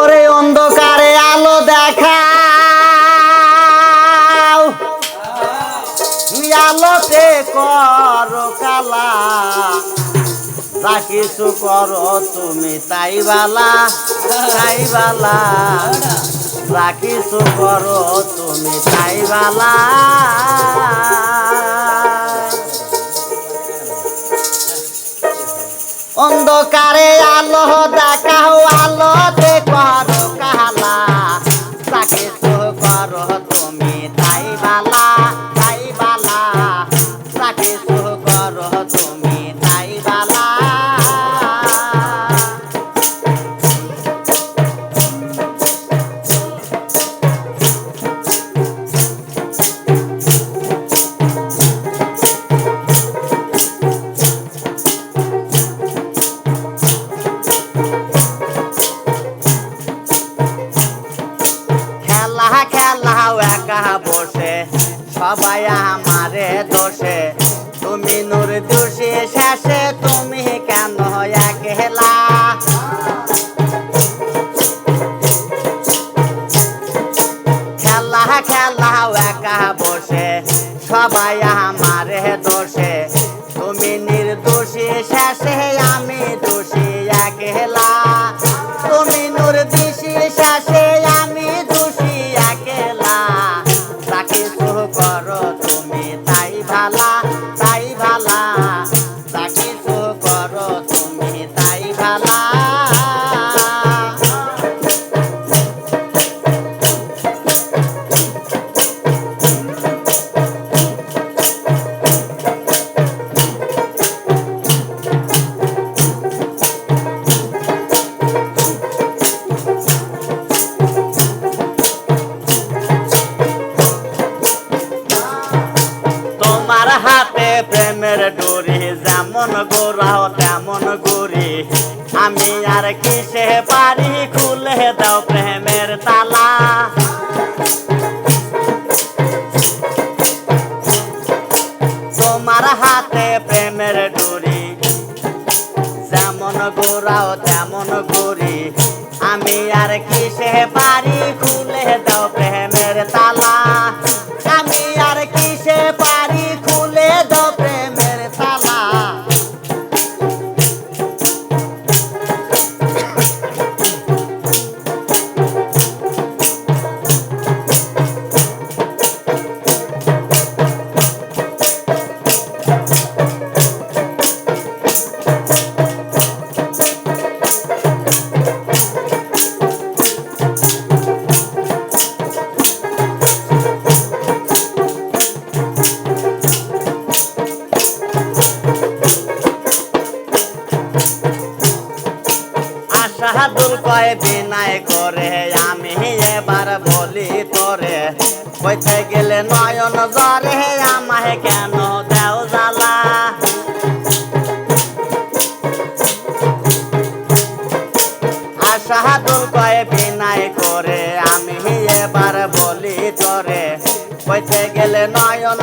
ওরে অন্ধকারে আলো দেখা আলোতে করো কালা, যা কিছু করো তুমি তাই বালা, তাই বালা, যা কিছু করো তুমি তাই বালা। অন্ধকারে আলো দেখাও আলোতে করো কালা, যা কিছু করো তুমি তাই বালা, তাই বালা, যা কিছু করো তুমি তাই বালা। একা বসে সবাই আমারে দোষে, তুমি নূর দোষী শেষে তুমি কেন একলা। খেলা খেলা একা বসে সবাই আমারে দোষে, তুমি নির্দোষী শেষে আমি দোষী একলা। তুমি নূর দোষী শেষে আমি দোষী একলা, যা কিছু করো তুমি তাই ভালা, তাই ভালা, যা কিছু করো তুমি তাই ভালা। তোমার হাতে প্রেমের ডোরি, যেমন গোরাও তেমন গড়ি, আমি আর কিসে পারি খুলে দাও প্রেমের তালা। তোমার হাতে প্রেমের ডোরি, যেমন গোরাও তেমন গড়ি, আমি আর কিসে পারি খুলে দাও প্রেমের তালা। আমি আর কিসে পারি খুলে দাও প্রেমের তালা। শাহাদুল কয় বিনায় করে, আমি এবার বলি তোরে, কইতে গেলে নয়ন জরে আমায় কেন দেও জ্বালা। শাহাদুল কয় বিনায় করে, আমি এবার বলি তোরে, কইতে গেলে নয়ন